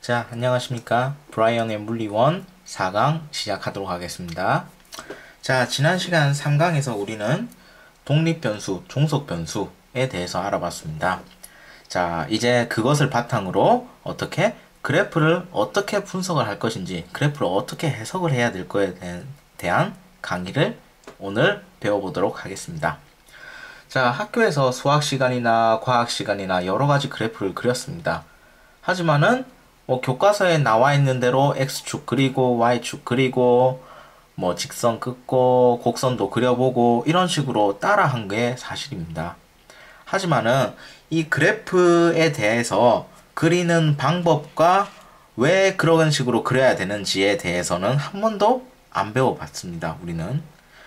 자, 안녕하십니까. 브라이언의 물리원 4강 시작하도록 하겠습니다. 자, 지난 시간 3강에서 우리는 독립변수, 종속변수에 대해서 알아봤습니다. 자, 이제 그것을 바탕으로 그래프를 어떻게 분석을 할 것인지, 그래프를 어떻게 해석을 해야 될 거에 대한 강의를 오늘 배워보도록 하겠습니다. 자, 학교에서 수학 시간이나 과학 시간이나 여러 가지 그래프를 그렸습니다. 하지만은 교과서에 나와 있는 대로 X축 그리고 Y축 그리고 직선 긋고 곡선도 그려보고 이런 식으로 따라한 게 사실입니다. 하지만은 이 그래프에 대해서 그리는 방법과 왜 그런 식으로 그려야 되는지에 대해서는 한 번도 안 배워봤습니다. 우리는.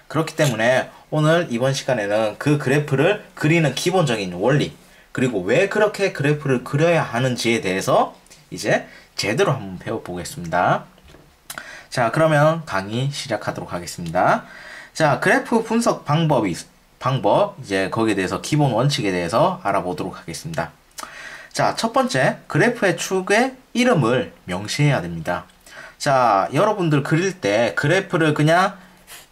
그렇기 때문에 오늘 이번 시간에는 그 그래프를 그리는 기본적인 원리, 그리고 왜 그렇게 그래프를 그려야 하는지에 대해서 이제 제대로 한번 배워보겠습니다. 자, 그러면 강의 시작하도록 하겠습니다. 자, 그래프 분석 방법, 이제 거기에 대해서 기본 원칙에 대해서 알아보도록 하겠습니다. 자, 첫 번째, 그래프의 축의 이름을 명시해야 됩니다. 자, 여러분들 그릴 때 그래프를 그냥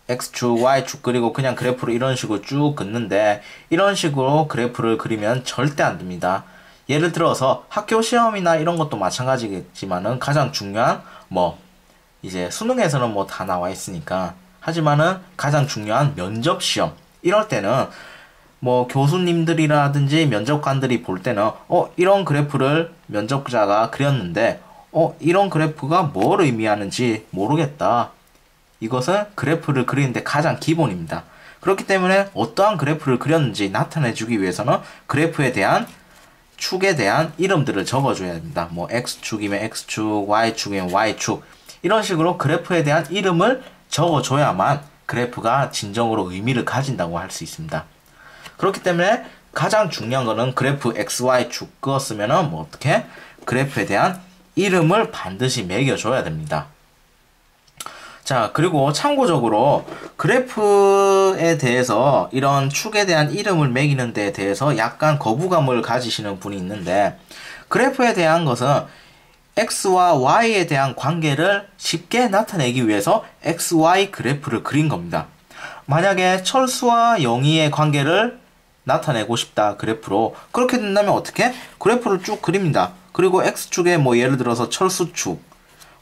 X축, Y축 그리고 그냥 그래프를 이런 식으로 쭉 긋는데 이런 식으로 그래프를 그리면 절대 안 됩니다. 예를 들어서 학교 시험이나 이런 것도 마찬가지겠지만은 가장 중요한 이제 수능에서는 다 나와 있으니까, 하지만은 가장 중요한 면접 시험 이럴 때는 교수님들이라든지 면접관들이 볼 때는 이런 그래프를 면접자가 그렸는데 이런 그래프가 뭘 의미하는지 모르겠다. 이것은 그래프를 그리는데 가장 기본입니다. 그렇기 때문에 어떠한 그래프를 그렸는지 나타내주기 위해서는 그래프에 대한 축에 대한 이름들을 적어줘야 됩니다. X축이면 X축, Y축이면 Y축 이런 식으로 그래프에 대한 이름을 적어줘야만 그래프가 진정으로 의미를 가진다고 할 수 있습니다. 그렇기 때문에 가장 중요한 거는 그래프 XY축 그었으면은 그래프에 대한 이름을 반드시 매겨줘야 됩니다. 자, 그리고 참고적으로 그래프에 대해서 이런 축에 대한 이름을 매기는 데 대해서 약간 거부감을 가지시는 분이 있는데, 그래프에 대한 것은 X와 Y에 대한 관계를 쉽게 나타내기 위해서 XY 그래프를 그린 겁니다. 만약에 철수와 영희의 관계를 나타내고 싶다, 그래프로. 그렇게 된다면 그래프를 쭉 그립니다. 그리고 X축에 예를 들어서 철수축,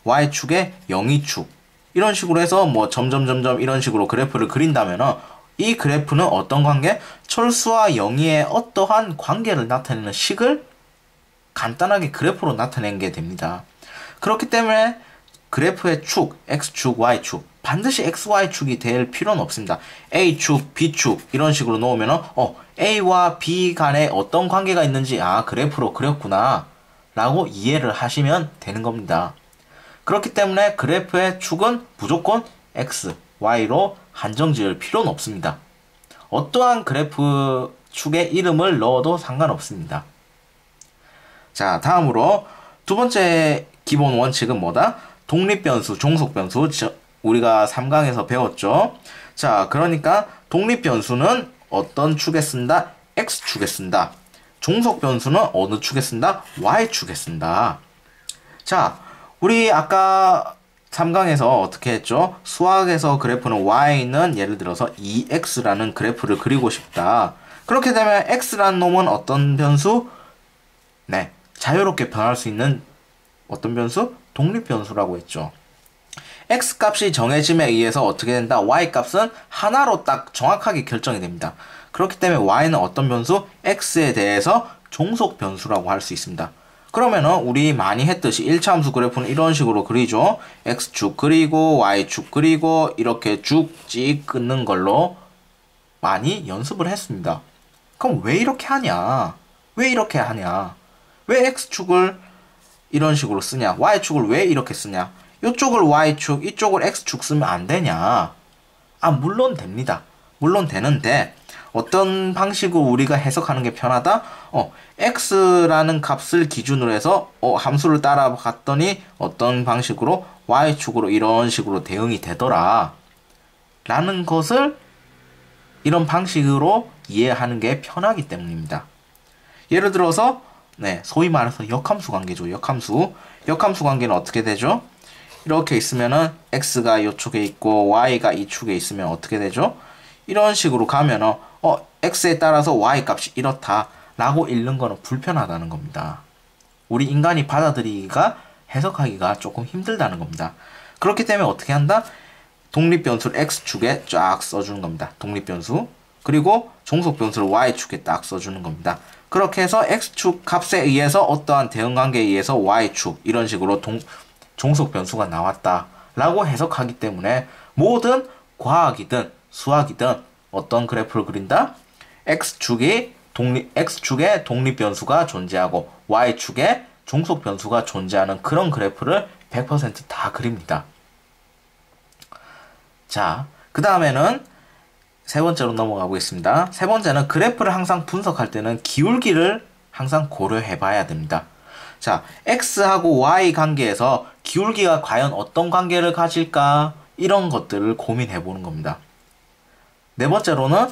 Y축에 영희축 이런 식으로 해서 점점점점 이런 식으로 그래프를 그린다면은 이 그래프는 어떤 관계? 철수와 영희의 어떠한 관계를 나타내는 식을 간단하게 그래프로 나타낸 게 됩니다. 그렇기 때문에 그래프의 축, X축, Y축 반드시 XY축이 될 필요는 없습니다. A축, B축 이런 식으로 놓으면은 A와 B 간에 어떤 관계가 있는지 그래프로 그렸구나 라고 이해를 하시면 되는 겁니다. 그렇기 때문에 그래프의 축은 무조건 X, Y로 한정 지을 필요는 없습니다. 어떠한 그래프 축의 이름을 넣어도 상관없습니다. 자, 다음으로 두 번째 기본 원칙은 뭐다? 독립변수, 종속변수. 우리가 3강에서 배웠죠. 자, 그러니까 독립변수는 어떤 축에 쓴다? X축에 쓴다. 종속변수는 어느 축에 쓴다? Y축에 쓴다. 자, 우리 아까 3강에서 어떻게 했죠? 수학에서 그래프는 Y는 예를 들어서 2X라는 그래프를 그리고 싶다. 그렇게 되면 X라는 놈은 어떤 변수? 네, 자유롭게 변할 수 있는 어떤 변수? 독립변수라고 했죠. X 값이 정해짐에 의해서 어떻게 된다? Y 값은 하나로 딱 정확하게 결정이 됩니다. 그렇기 때문에 Y는 어떤 변수? X에 대해서 종속변수라고 할 수 있습니다. 그러면은 우리 많이 했듯이 1차 함수 그래프는 이런 식으로 그리죠. X축 그리고 Y축 그리고 이렇게 쭉 찍 끊는 걸로 많이 연습을 했습니다. 그럼 왜 이렇게 하냐? 왜 이렇게 하냐? 왜 X축을 이런 식으로 쓰냐? Y축을 왜 이렇게 쓰냐? 이쪽을 Y축, 이쪽을 X축 쓰면 안 되냐? 물론 됩니다. 물론 되는데 어떤 방식으로 우리가 해석하는 게 편하다? X라는 값을 기준으로 해서 함수를 따라갔더니 어떤 방식으로 Y축으로 이런 식으로 대응이 되더라 라는 것을 이런 방식으로 이해하는 게 편하기 때문입니다. 예를 들어서 네, 소위 말해서 역함수 관계죠. 역함수. 역함수 관계는 어떻게 되죠? 이렇게 있으면은 x가 이쪽에 있고 y가 이 축에 있으면 어떻게 되죠? 이런 식으로 가면은 x에 따라서 y 값이 이렇다 라고 읽는 거는 불편하다는 겁니다. 우리 인간이 받아들이기가 해석하기가 조금 힘들다는 겁니다. 그렇기 때문에 어떻게 한다? 독립변수를 x축에 쫙 써주는 겁니다. 독립변수. 그리고 종속변수를 y축에 딱 써주는 겁니다. 그렇게 해서 x축 값에 의해서 어떠한 대응관계에 의해서 y축 이런 식으로 종속변수가 나왔다 라고 해석하기 때문에 모든 과학이든 수학이든 어떤 그래프를 그린다? x축에 독립변수가 존재하고 y축에 종속변수가 존재하는 그런 그래프를 100% 다 그립니다. 자, 그 다음에는 세 번째로 넘어가 보겠습니다. 세 번째는 그래프를 항상 분석할 때는 기울기를 항상 고려해 봐야 됩니다. 자, x하고 y 관계에서 기울기가 과연 어떤 관계를 가질까? 이런 것들을 고민해 보는 겁니다. 네 번째로는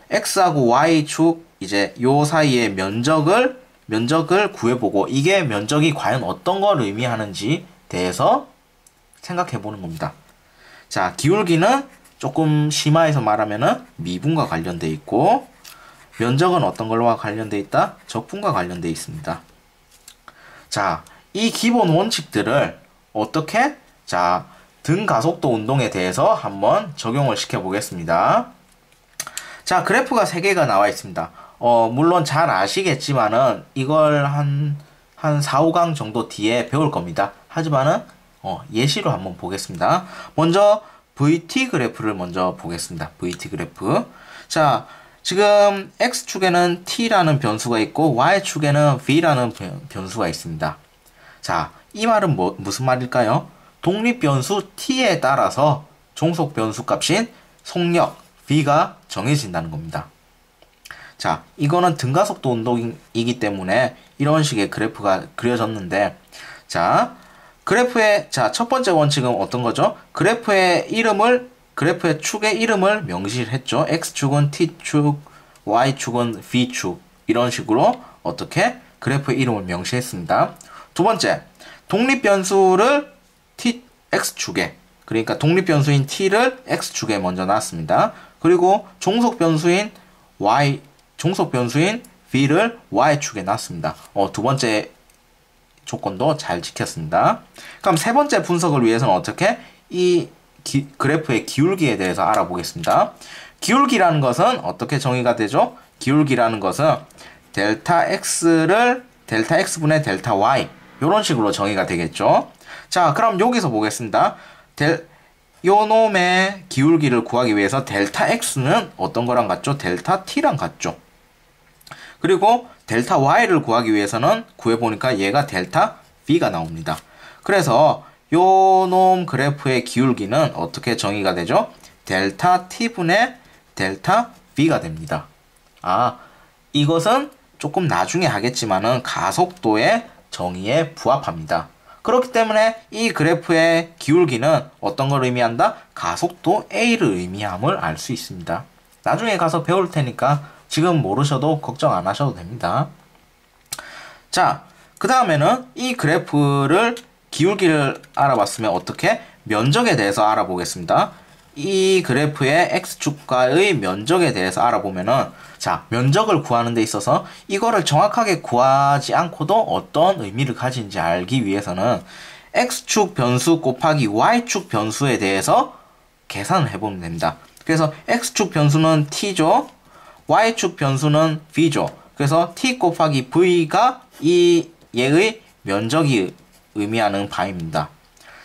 x하고 y축 이제 요 사이의 면적을 구해보고 이게 면적이 과연 어떤 걸 의미하는지 대해서 생각해 보는 겁니다. 자, 기울기는 조금 심화해서 말하면은 미분과 관련돼 있고 면적은 어떤 걸로 관련돼 있다? 적분과 관련돼 있습니다. 자, 이 기본 원칙들을 어떻게 등가속도 운동에 대해서 한번 적용을 시켜 보겠습니다. 자, 그래프가 3개가 나와 있습니다. 물론 잘 아시겠지만은 이걸 한 4, 5강 정도 뒤에 배울 겁니다. 하지만은 예시로 한번 보겠습니다. 먼저 VT 그래프를 먼저 보겠습니다. VT 그래프. 자, 지금 X축에는 T라는 변수가 있고 Y축에는 V라는 변수가 있습니다. 자, 이 말은 무슨 말일까요? 독립변수 T에 따라서 종속변수 값인 속력 V가 정해진다는 겁니다. 자, 이거는 등가속도 운동이기 때문에 이런 식의 그래프가 그려졌는데, 자, 그래프의 첫 번째 원칙은 어떤 거죠? 그래프의 축의 이름을 명시를 했죠. X축은 T축, Y축은 V축 이런 식으로 어떻게 그래프의 이름을 명시했습니다. 두 번째, 독립변수를 X축에, 그러니까 독립변수인 T를 X축에 먼저 놨습니다. 그리고 종속변수인 V를 Y축에 놨습니다. 두 번째 조건도 잘 지켰습니다. 그럼 세 번째 분석을 위해서는 어떻게? 이 그래프의 기울기에 대해서 알아보겠습니다. 기울기라는 것은 어떻게 정의가 되죠? 기울기라는 것은 델타 x분의 델타 y 이런 식으로 정의가 되겠죠. 자, 그럼 여기서 보겠습니다. 요 놈의 기울기를 구하기 위해서 델타 x는 어떤 거랑 같죠? 델타 t랑 같죠. 그리고 델타 y를 구하기 위해서는 구해보니까 얘가 델타 v가 나옵니다. 그래서 요 놈 그래프의 기울기는 어떻게 정의가 되죠? 델타 t분의 델타 v가 됩니다. 이것은 조금 나중에 하겠지만은 가속도의 정의에 부합합니다. 그렇기 때문에 이 그래프의 기울기는 어떤 걸 의미한다? 가속도 a를 의미함을 알 수 있습니다. 나중에 가서 배울 테니까 지금 모르셔도 걱정 안 하셔도 됩니다. 자, 그 다음에는 이 그래프를 기울기를 알아봤으면 어떻게? 면적에 대해서 알아보겠습니다. 이 그래프의 x축과의 면적에 대해서 알아보면은 자, 면적을 구하는 데 있어서 이거를 정확하게 구하지 않고도 어떤 의미를 가지는지 알기 위해서는 x축 변수 곱하기 y축 변수에 대해서 계산을 해보면 됩니다. 그래서 x축 변수는 t죠. y축 변수는 v죠. 그래서 t 곱하기 v가 얘의 면적이 의미하는 바입니다.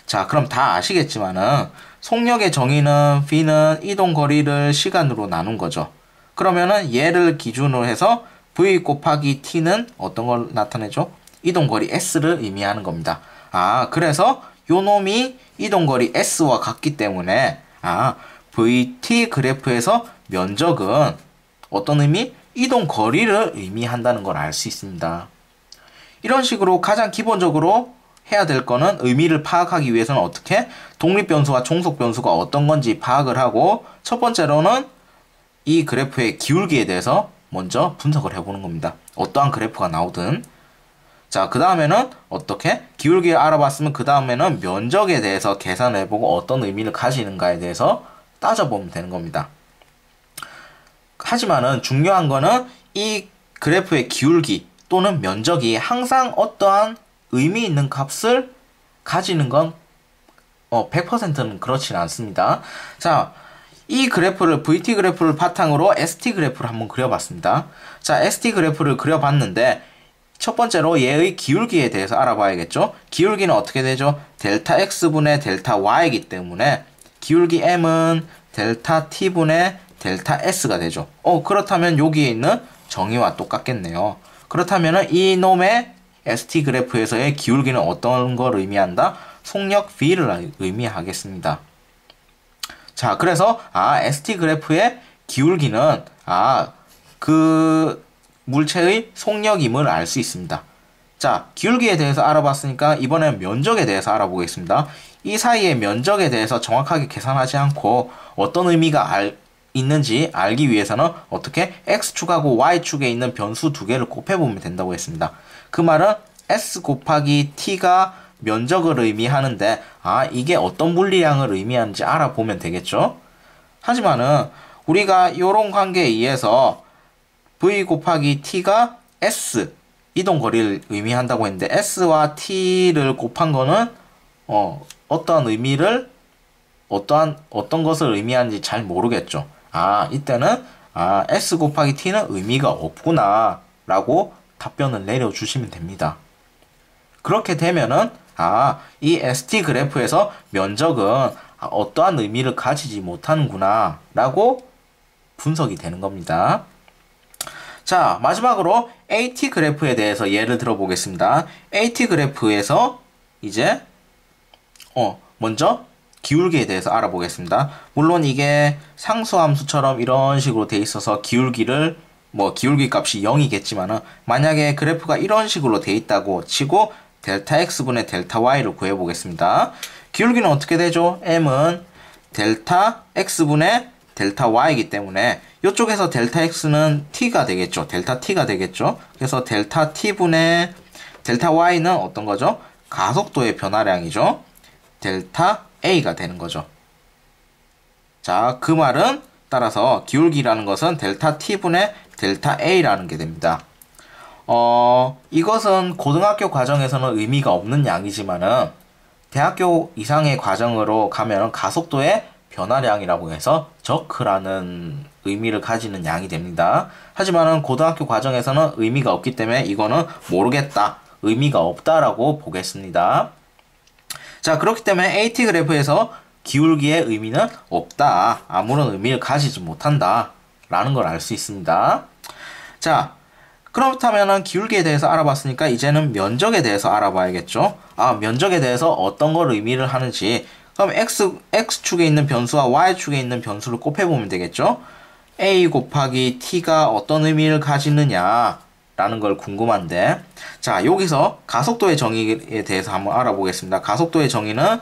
자, 그럼 다 아시겠지만은 속력의 정의는 v는 이동거리를 시간으로 나눈 거죠. 그러면은 얘를 기준으로 해서 v 곱하기 t는 어떤 걸 나타내죠? 이동거리 s를 의미하는 겁니다. 그래서 요 놈이 이동거리 s와 같기 때문에 vt 그래프에서 면적은 어떤 의미? 이동거리를 의미한다는 걸 알 수 있습니다. 이런 식으로 가장 기본적으로 해야 될 거는 의미를 파악하기 위해서는 어떻게? 독립변수와 종속변수가 어떤 건지 파악을 하고 첫 번째로는 이 그래프의 기울기에 대해서 먼저 분석을 해보는 겁니다. 어떠한 그래프가 나오든. 자, 그 다음에는 어떻게? 기울기를 알아봤으면 그 다음에는 면적에 대해서 계산해보고 어떤 의미를 가지는가에 대해서 따져보면 되는 겁니다. 하지만은 중요한 거는 이 그래프의 기울기 또는 면적이 항상 어떠한 의미 있는 값을 가지는 건 100%는 그렇진 않습니다. 자, 이 그래프를 VT 그래프를 바탕으로 ST 그래프를 한번 그려봤습니다. 자, ST 그래프를 그려봤는데 첫 번째로 얘의 기울기에 대해서 알아봐야겠죠. 기울기는 어떻게 되죠? 델타 X분의 델타 Y이기 때문에 기울기 M은 델타 T분의 델타 S가 되죠. 그렇다면 여기에 있는 정의와 똑같겠네요. 그렇다면 이 놈의 ST 그래프에서의 기울기는 어떤 걸 의미한다? 속력 V를 의미하겠습니다. 자, 그래서 ST 그래프의 기울기는 그 물체의 속력임을 알 수 있습니다. 자, 기울기에 대해서 알아봤으니까 이번엔 면적에 대해서 알아보겠습니다. 이 사이의 면적에 대해서 정확하게 계산하지 않고 어떤 의미가 있는지 알기 위해서는 어떻게 X축하고 Y축에 있는 변수 두 개를 곱해보면 된다고 했습니다. 그 말은 S 곱하기 T가 면적을 의미하는데 이게 어떤 물리량을 의미하는지 알아보면 되겠죠. 하지만은 우리가 이런 관계에 의해서 V 곱하기 T가 S 이동거리를 의미한다고 했는데 S와 T를 곱한 거는 어떠한 의미를 어떤 것을 의미하는지 잘 모르겠죠. 이때는 S 곱하기 T는 의미가 없구나 라고 답변을 내려주시면 됩니다. 그렇게 되면은 이 ST 그래프에서 면적은 어떠한 의미를 가지지 못하는구나 라고 분석이 되는 겁니다. 자, 마지막으로 AT 그래프에 대해서 예를 들어보겠습니다. AT 그래프에서 이제 먼저 기울기에 대해서 알아보겠습니다. 물론 이게 상수함수처럼 이런 식으로 돼 있어서 기울기 값이 0이겠지만은 만약에 그래프가 이런 식으로 돼 있다고 치고 델타 X분의 델타 Y를 구해보겠습니다. 기울기는 어떻게 되죠? M은 델타 X분의 델타 Y이기 때문에 이쪽에서 델타 X는 T가 되겠죠. 델타 T가 되겠죠. 그래서 델타 T분의 델타 Y는 어떤 거죠? 가속도의 변화량이죠. 델타 A가 되는 거죠. 자, 그 말은 따라서 기울기라는 것은 델타 T분의 델타 A라는 게 됩니다. 이것은 고등학교 과정에서는 의미가 없는 양이지만은 대학교 이상의 과정으로 가면 가속도의 변화량이라고 해서 저크라는 의미를 가지는 양이 됩니다. 하지만은 고등학교 과정에서는 의미가 없기 때문에 이거는 모르겠다, 의미가 없다라고 보겠습니다. 자, 그렇기 때문에 AT 그래프에서 기울기의 의미는 없다, 아무런 의미를 가지지 못한다 라는 걸 알 수 있습니다. 자, 그렇다면 기울기에 대해서 알아봤으니까 이제는 면적에 대해서 알아봐야겠죠. 면적에 대해서 어떤 걸 의미를 하는지. 그럼 X축에 있는 변수와 Y축에 있는 변수를 곱해보면 되겠죠. A 곱하기 T가 어떤 의미를 가지느냐 라는 걸 궁금한데, 자, 여기서 가속도의 정의에 대해서 한번 알아보겠습니다. 가속도의 정의는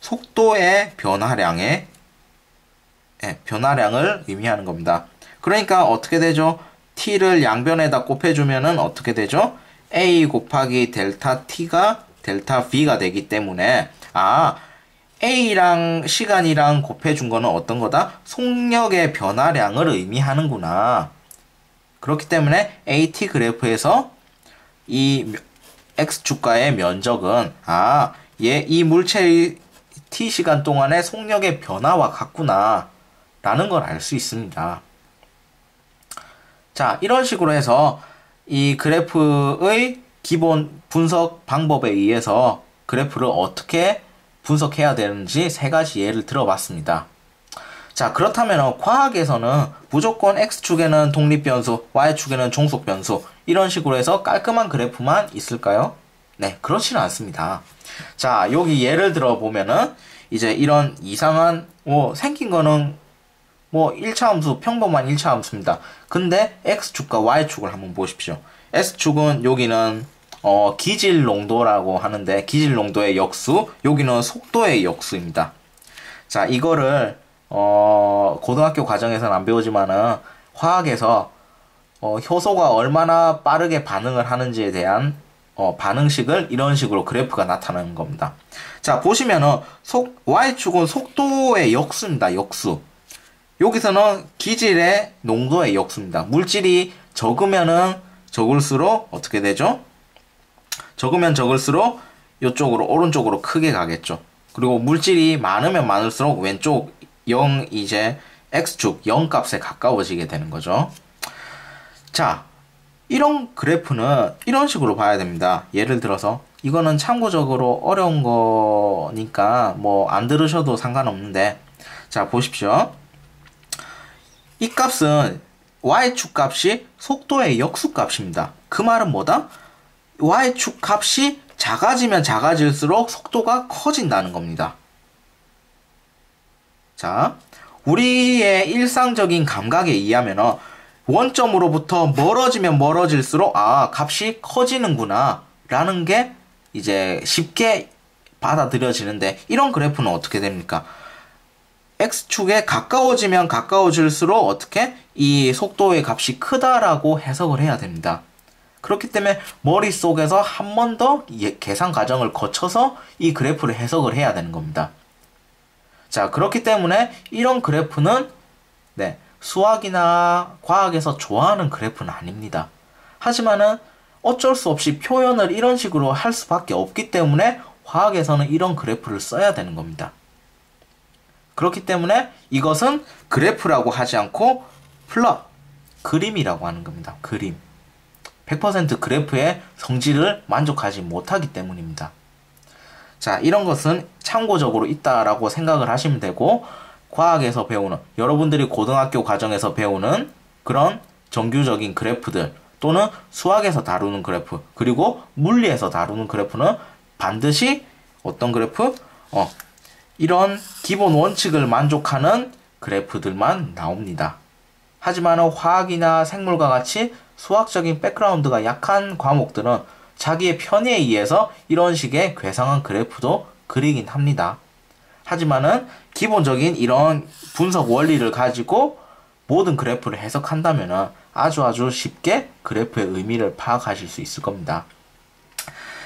속도의 변화량을 의미하는 겁니다. 그러니까 어떻게 되죠? T를 양변에다 곱해주면은 어떻게 되죠? A 곱하기 델타 T가 델타 V가 되기 때문에 A랑 시간이랑 곱해준 거는 어떤 거다? 속력의 변화량을 의미하는구나. 그렇기 때문에 AT 그래프에서 이 X축과의 면적은 이 물체의 T시간 동안의 속력의 변화와 같구나 라는 걸 알 수 있습니다. 자, 이런 식으로 해서 이 그래프의 기본 분석 방법에 의해서 그래프를 어떻게 분석해야 되는지 세 가지 예를 들어봤습니다. 자, 그렇다면 과학에서는 무조건 X축에는 독립변수, Y축에는 종속변수 이런 식으로 해서 깔끔한 그래프만 있을까요? 네, 그렇지는 않습니다. 자, 여기 예를 들어보면은 이제 이런 이상한 생긴 거는 1차 함수, 평범한 1차 함수입니다. 근데 X축과 Y축을 한번 보십시오. S축은 여기는 기질 농도라고 하는데 기질 농도의 역수, 여기는 속도의 역수입니다. 자, 이거를 고등학교 과정에서는 안 배우지만은 화학에서 효소가 얼마나 빠르게 반응을 하는지에 대한 반응식을 이런 식으로 그래프가 나타나는 겁니다. 자, 보시면은 y축은 속도의 역수입니다. 역수. 여기서는 기질의 농도의 역수입니다. 물질이 적으면은 적을수록 어떻게 되죠? 적으면 적을수록 이쪽으로 오른쪽으로 크게 가겠죠. 그리고 물질이 많으면 많을수록 왼쪽 0 이제 x축 0 값에 가까워지게 되는 거죠. 자, 이런 그래프는 이런 식으로 봐야 됩니다. 예를 들어서 이거는 참고적으로 어려운 거니까 뭐 안 들으셔도 상관없는데, 자 보십시오. 이 값은 y축 값이 속도의 역수 값입니다. 그 말은 뭐다? y축 값이 작아지면 작아질수록 속도가 커진다는 겁니다. 자, 우리의 일상적인 감각에 의하면 원점으로부터 멀어지면 멀어질수록 값이 커지는구나 라는 게 이제 쉽게 받아들여지는데, 이런 그래프는 어떻게 됩니까? x축에 가까워지면 가까워질수록 어떻게 이 속도의 값이 크다라고 해석을 해야 됩니다. 그렇기 때문에 머릿속에서 한 번 더 계산 과정을 거쳐서 이 그래프를 해석을 해야 되는 겁니다. 자, 그렇기 때문에 이런 그래프는 수학이나 과학에서 좋아하는 그래프는 아닙니다. 하지만은 어쩔 수 없이 표현을 이런 식으로 할 수밖에 없기 때문에 화학에서는 이런 그래프를 써야 되는 겁니다. 그렇기 때문에 이것은 그래프라고 하지 않고 그림이라고 하는 겁니다. 그림. 100% 그래프의 성질을 만족하지 못하기 때문입니다. 자, 이런 것은 참고적으로 있다라고 생각을 하시면 되고, 과학에서 배우는, 여러분들이 고등학교 과정에서 배우는 그런 정규적인 그래프들, 또는 수학에서 다루는 그래프, 그리고 물리에서 다루는 그래프는 반드시 어떤 그래프? 이런 기본 원칙을 만족하는 그래프들만 나옵니다. 하지만 화학이나 생물과 같이 수학적인 백그라운드가 약한 과목들은 자기의 편의에 의해서 이런 식의 괴상한 그래프도 그리긴 합니다. 하지만은 기본적인 이런 분석 원리를 가지고 모든 그래프를 해석한다면 아주 쉽게 그래프의 의미를 파악하실 수 있을 겁니다.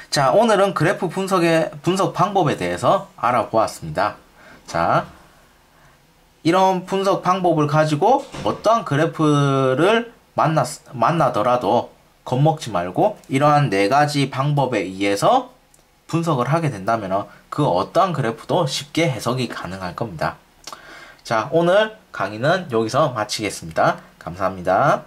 자, 오늘은 그래프 분석 방법에 대해서 알아보았습니다. 자, 이런 분석 방법을 가지고 어떠한 그래프를 만나더라도 겁먹지 말고 이러한 4가지 방법에 의해서 분석을 하게 된다면 그 어떠한 그래프도 쉽게 해석이 가능할 겁니다. 자, 오늘 강의는 여기서 마치겠습니다. 감사합니다.